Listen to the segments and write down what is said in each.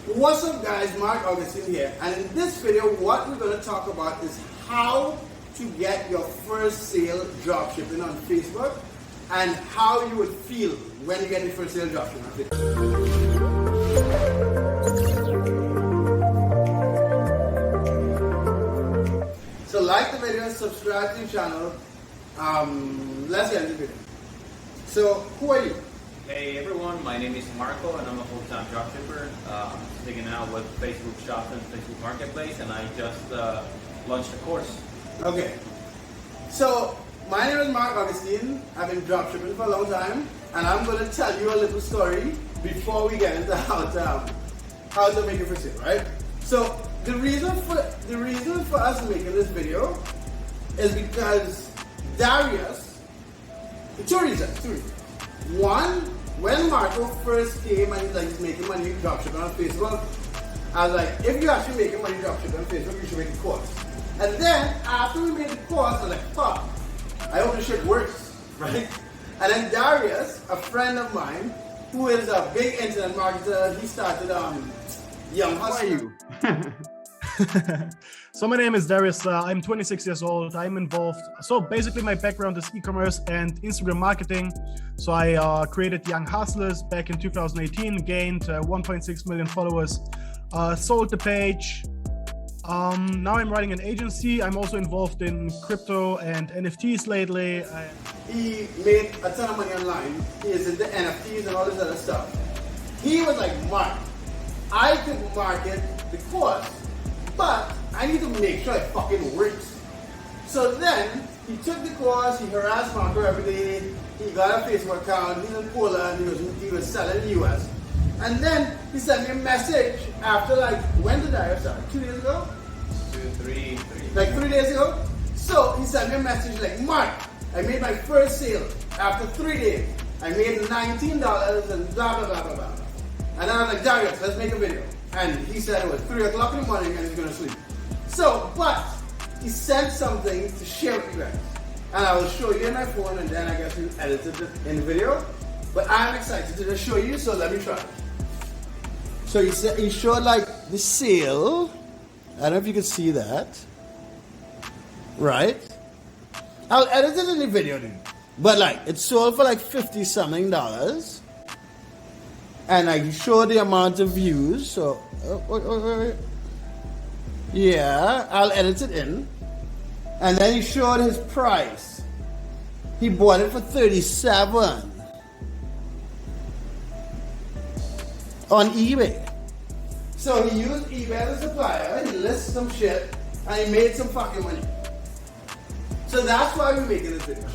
What's up guys, Marc Augustine here, and in this video what we're going to talk about is how to get your first sale dropshipping on Facebook and how you would feel when you get your first sale dropshipping on Facebook. So like the video and subscribe to the channel. Let's get into the video. So who are you? Hey everyone, my name is Marco and I'm a full-time dropshipper. Sticking out with Facebook Shops and Facebook Marketplace, and I just launched a course. Okay, so my name is Marc Augustine. I've been dropshipping for a long time, and I'm going to tell you a little story before we get into how to make it for sale, right? So the reason for us making this video is because Darius, two reasons. One, when Marco first came and he's making money dropshipping on Facebook, I was like, if you're actually making money dropshipping on Facebook, you should make a course. And then after we made the course, I was like, fuck, I hope this shit works, right? And then Darius, a friend of mine, who is a big internet marketer, he started Young Hustler. How are you? So my name is Darius. I'm 26 years old. I'm involved. So basically my background is e-commerce and Instagram marketing. So I created Young Hustlers back in 2018, gained 1.6 million followers, sold the page. Now I'm running an agency. I'm also involved in crypto and NFTs lately. He made a ton of money online. He is into NFTs and all this other stuff. He was like, Mark, I could market the course, but I need to make sure it fucking works. So then he took the course, he harassed Marco every day, he got a Facebook account, he's in Poland, he was selling in the US. And then he sent me a message after when did I start? 2 days ago? 3 Like 3 days ago? So he sent me a message like, Mark, I made my first sale after 3 days. I made $19 and blah, blah, blah, blah, blah. And I was like, Darius, let's make a video. And he said it was 3 o'clock in the morning and he's gonna sleep. So, but he sent something to share with you guys. And I will show you on my phone, and then I guess we edited it in the video. But I'm excited to just show you, so let me try. So he showed the sale. I don't know if you can see that. Right? I'll edit it in the video, dude. But it sold for $50 something. And I showed the amount of views. So, wait. Yeah, I'll edit it in. And then he showed his price. He bought it for $37 on eBay. So he used eBay as a supplier, he listed some shit, and he made some fucking money. So that's why we're making this video.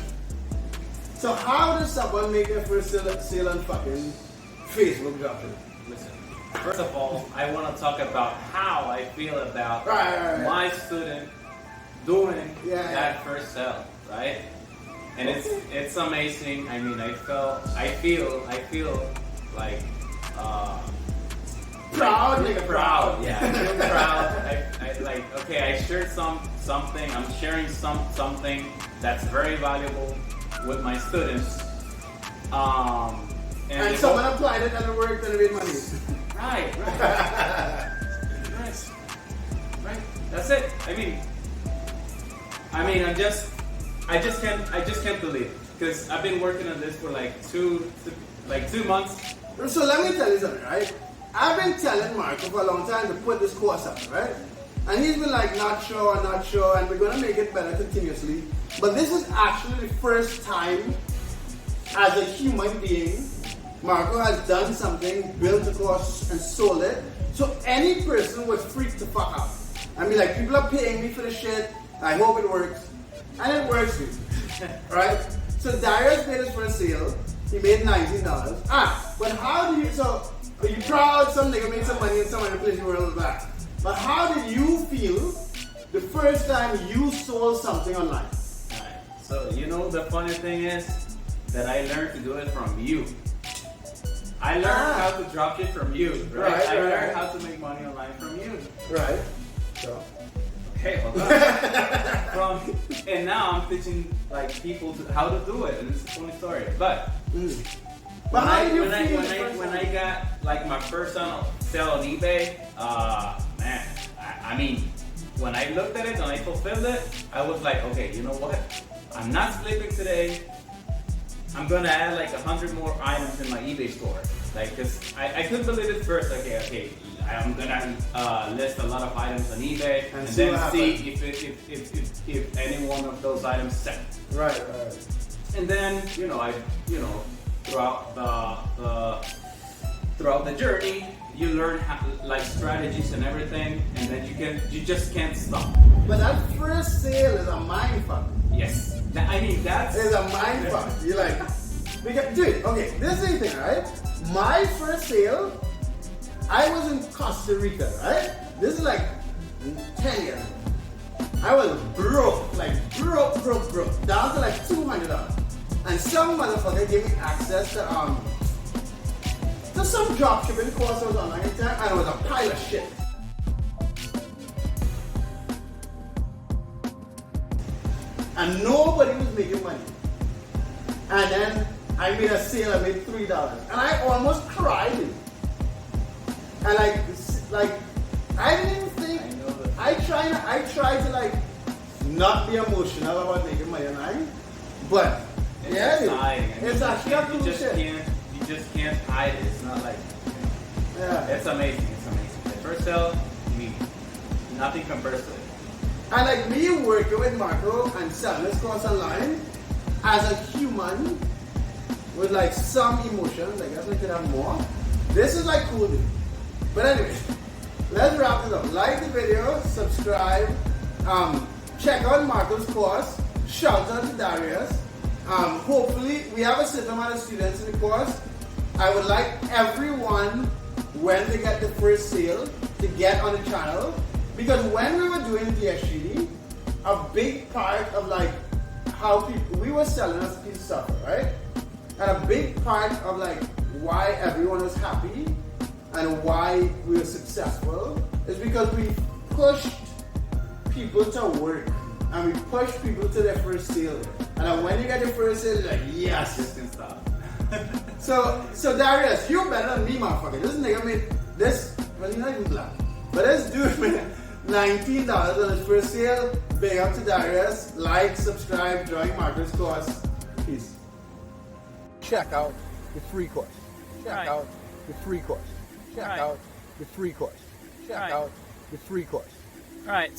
So how does someone make their first sale on fucking Facebook dropshipping? Listen, first of all, I want to talk about how I feel about my student doing that first sale, right? And it's amazing. I mean, I feel like proud. Yeah, I feel proud. I shared something. I'm sharing something that's very valuable with my students. And someone applied it and it worked and it made money. Right. That's it. I just can't believe it, because I've been working on this for 2 months. So let me tell you something, right? I've been telling Marco for a long time to put this course up, right? And he's been not sure, and we're gonna make it better continuously. But this is actually the first time as a human being Marco has done something, built a course and sold it. So any person was free to fuck up. I mean, people are paying me for the shit. I hope it works. And it works, dude. Right? So Darius made his first sale. He made $19. But how do you, so are you proud some nigga made some money in some other place you were back? But how did you feel the first time you sold something online? Alright, so the funny thing is that I learned to do it from you. I learned how to dropship from you, right? I learned how to make money online from you. Right. So. Okay, hold on. And now I'm teaching people how to do it, and it's a funny story. But When I got like my first sale on eBay, man, I mean, when I looked at it and I fulfilled it, I was like, okay, you know what? I'm not sleeping today. I'm gonna add like 100 more items in my eBay store. Like, cause I couldn't believe it first. Okay, I'm gonna list a lot of items on eBay and then see if any one of those items sell. Right. And then throughout the journey, you learn like strategies and everything, and then you just can't stop. But that first sale is a mindfuck. Yes, I mean that's a mindfuck. You're like, because, dude. Okay, this is the thing, right? My first sale, I was in Costa Rica, right? This is like 10 years ago. I was broke, down to like $200. And some motherfucker gave me access to some dropshipping course I was online at the time, and it was a pile of shit. And nobody was making money. And then I made a sale, I made $3. And I almost cried. And like I didn't even think, I tried to like not be emotional about making money online, but it's actually cool shit. You just can't hide it. It's not like, it's amazing. The first sale, I mean, nothing compares to it. And like me working with Marco and selling this course online, as a human with like some emotions, I guess I could have more. This is like cool, dude. But anyway, let's wrap this up. Like the video, subscribe, check out Marco's course, shout out to Darius. Hopefully, we have a certain amount of students in the course. I would like everyone, when they get the first sale, to get on the channel. Because when we were doing DSGD, a big part of like how we were selling us a piece of stuff, right? And a big part of like why everyone was happy and why we were successful is because we pushed people to work and we pushed people to their first sale. And then when you get your first sale, you're like, yes, this can stop. So Darius, you're better than me, motherfucker. This nigga made this, well, you're not even black. But this dude made $19 on his first sale. Big up to Darius. Like, subscribe, join Marco's course. Peace. Check out the free course. Check out the free course. Check out the free course. Check out the free course. Right.